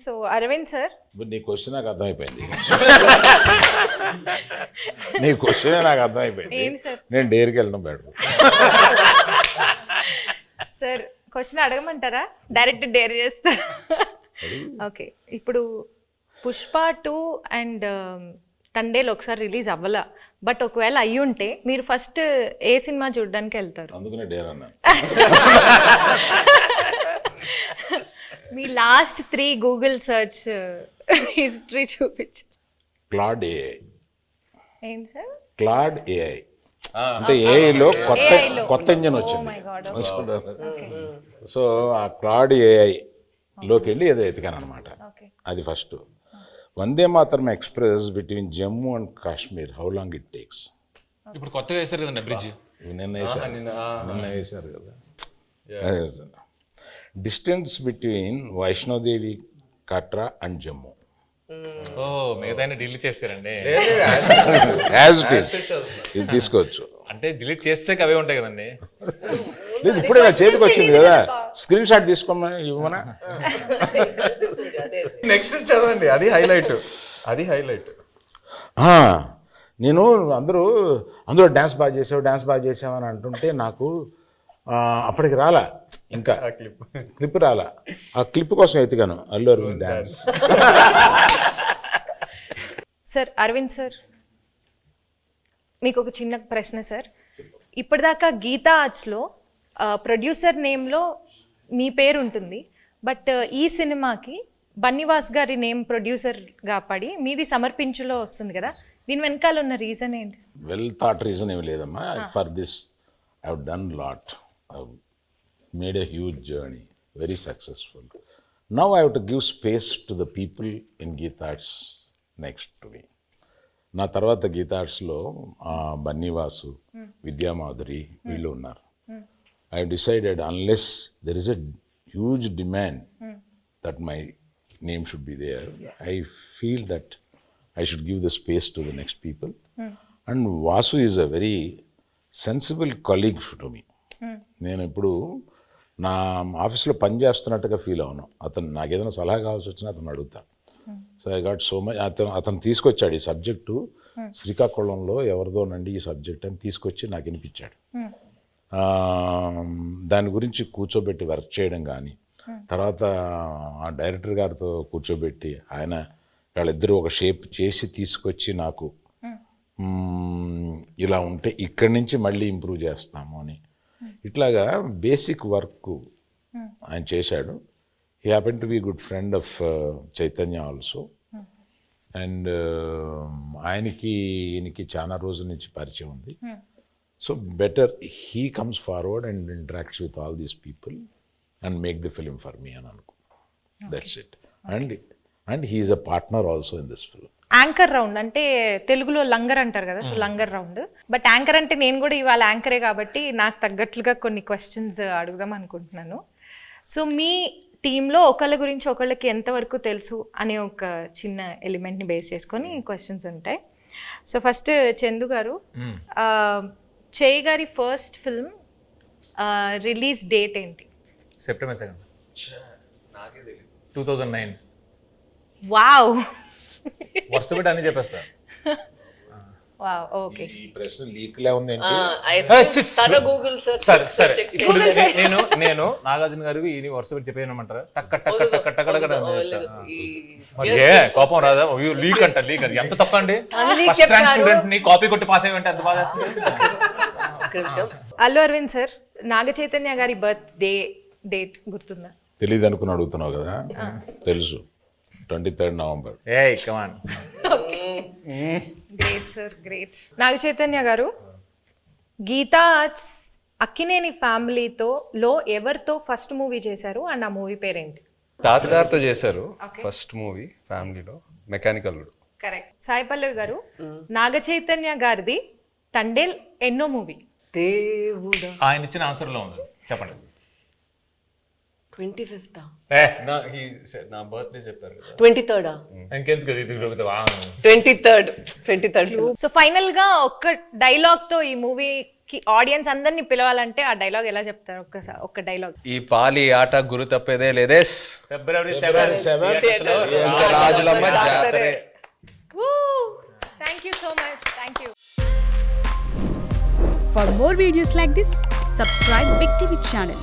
సో అరవింద్ సార్, నీ క్వశ్చన్ నాకు అర్థమైపోయింది. నీ క్వశ్చన్ నాకు అర్థమైపోయింది. ఏంటి సార్? నేను డేర్కి వెళ్ళడం బెటర్. సార్ క్వశ్చన్ అడగమంటారా, డైరెక్ట్ డేర్ చేస్తారా? ఓకే, ఇప్పుడు పుష్ప 2 అండ్ తండేలు ఒకసారి రిలీజ్ అవ్వాల, బట్ ఒకవేళ అయ్యి ఉంటే మీరు ఫస్ట్ ఏ సినిమా చూడడానికి వెళ్తారు? అందుకనే డేర్ అన్నా. మీ లాస్ట్ 3 గూగుల్ సర్చ్ హిస్టరీ చూపించు. Claude AI. ఏంటి సార్? క్లాడ్ ఏఐ అంటే ఏఐలో కొత్త ఇంజన్ వచ్చింది. సో ఆ క్లాడ్ ఏఐ లోకి వెళ్ళి ఏదో ఎతికాను అనమాట. అది first. Vande Mataram express between Jammu and Kashmir, how long it takes? ఇప్పుడు కొత్తగా వేస్తారు కదండి బ్రిడ్జ్. నిన్న వేశారు కదా. Distance between Vaishno Devi Katra and Jammu. ఓ, మిగతా డిలీట్ చేస్తారండి. యాజ్ ఇట్ ఈస్ ఇది తీసుకోవచ్చు. అంటే డిలీట్ చేస్తే అవే ఉంటాయి కదండి. లేదు, ఇప్పుడే నా చేతికి వచ్చింది కదా, స్క్రీన్ షాట్ తీసుకోమని ఇవ్వమనా? నెక్స్ట్ చదవండి, అది హైలైట్, అది హైలైట్. నేను అందులో డ్యాన్స్ బాగా చేసావు అని అంటుంటే నాకు అప్పటికి రాలా, ఇంకా క్లిప్ రాలా. ఆ క్లిప్ కోసం ఎత్తిగాను Allu Aravind dance. Sir Aravind sir, మీకు ఒక చిన్న ప్రశ్న సార్. ఇప్పటిదాకా గీతా ఆర్ట్స్లో ప్రొడ్యూసర్ నేమ్లో మీ పేరు ఉంటుంది, బట్ ఈ సినిమాకి బన్నీవాస్ గారి నేమ్ ప్రొడ్యూసర్గా పడి మీది సమర్పించులో వస్తుంది కదా, దీని వెనకాల ఉన్న రీజన్ ఏంటి? వెల్ థాట్ రీజన్ ఏమి లేదమ్మా. For this I have done lot, I made a huge journey, very successful. Now I have to give space to the people in Geetha Arts next to me. నా తర్వాత గీతా ఆర్ట్స్లో బన్నీవాసు, విద్యామాధురి వీళ్ళు ఉన్నారు. I have decided unless there is a huge demand that my name should be there, I feel that I should give the space to the next people. And Vasu is a very sensible colleague to me. నేను ఇప్పుడు నా ఆఫీస్లో పని చేస్తున్నట్టుగా ఫీల్ అవును. అతను నాకు ఏదైనా సలహా కావాల్సి వచ్చినా అతను అడుగుతాను. So I got so much. అతను తీసుకొచ్చాడు ఈ సబ్జెక్టు, శ్రీకాకుళంలో ఎవరిదోనండి ఈ సబ్జెక్ట్ అని తీసుకొచ్చి నాకు వినిపించాడు. దాని గురించి కూర్చోబెట్టి వర్క్ చేయడం కానీ, తర్వాత ఆ డైరెక్టర్ గారితో కూర్చోబెట్టి ఆయన వాళ్ళిద్దరూ ఒక షేప్ చేసి తీసుకొచ్చి నాకు ఇలా ఉంటే ఇక్కడి నుంచి మళ్ళీ ఇంప్రూవ్ చేస్తాము అని ఇట్లాగా బేసిక్ వర్క్ ఆయన చేశాడు. He happen to be good friend of Chaitanya also. And ఈయనకి చాలా రోజుల నుంచి పరిచయం ఉంది. So better he comes forward and interacts with all these people and make the film for me అని అనుకో. That's it. And he's a partner also in this film. Anchor round అంటే తెలుగులో లంగర్ అంటారు కదా, సో లంగర్ రౌండ్. బట్ యాంకర్ అంటే నేను కూడా ఇవాళ యాంకరే కాబట్టి నాకు తగ్గట్లుగా కొన్ని క్వశ్చన్స్ అడుగుదాం అనుకుంటున్నాను. సో మీ టీంలో ఒకళ్ళ గురించి ఒకళ్ళకి ఎంతవరకు తెలుసు అనే ఒక చిన్న ఎలిమెంట్ని బేస్ చేసుకొని క్వశ్చన్స్ ఉంటాయి. సో ఫస్ట్ చందు గారు, చేయి గారి ఫస్ట్ ఫిల్మ్ రిలీజ్ డేట్ ఏంటి? September 2nd, 2009. వావ్, వరుస పెట్టి అని చెప్పేస్తా. Wow, okay. ఈ ప్రశ్న లీక్లే ఉంది. సరే నేను నాగార్జున గారికి ఈ వరుస పెట్టి చెప్పేయమంటారా? టక్క టక్క టక్క టక్క కోపం రాదా? లీక్ అంట, లీక్ అది ఎంత తప్పండి. ఫస్ట్ ర్యాంక్ స్టూడెంట్ ని కాపీ కొట్టి పాస్ అయ్యంటే ఎంత బాధ. అల్లు అరవింద్ సార్, నాగ చైతన్య గారి బర్త్ డేట్ గుర్తుందా? తెలీదు అనుకుని అడుగుతున్నావు కదా, తెలుసు. 23rd November. Hey come on. Great sir, great. Naga Chaitanya గారు, గీతా ఆర్ట్స్ అక్కినేని ఫ్యామిలీతో ఎవరితో ఫస్ట్ మూవీ చేశారు అండ్ ఆ మూవీ పేరేంటి? తాతగారితో చేశారు ఫస్ట్ మూవీ ఫ్యామిలీలో, మెకానికల్. కరెక్ట్. సాయి పల్లవి గారు, నాగ చైతన్య గారిది తండేల్ ఎన్నో మూవీ? దేవుడా, ఆయన ఇచ్చిన ఆన్సర్ లో ఉంది, చెప్పండి. 25th, నా బర్త్డే చెప్పారు కదా, 23rd, ఇంకెందుకు 23rd. సో ఫైనల్ గా ఒక్క డైలాగ్ తో ఈ మూవీకి ఆడియన్స్ అందరినీ పిలవాలంటే ఆ డైలాగ్ ఎలా చెప్తారు? ఒక్క డైలాగ్. ఈ పాలి ఆట గురు తప్పేదే లేదేస్, February 7th రాజులమ్మ జాతరే. Thank you so much. Thank you. For more videos like this, subscribe Big TV channel.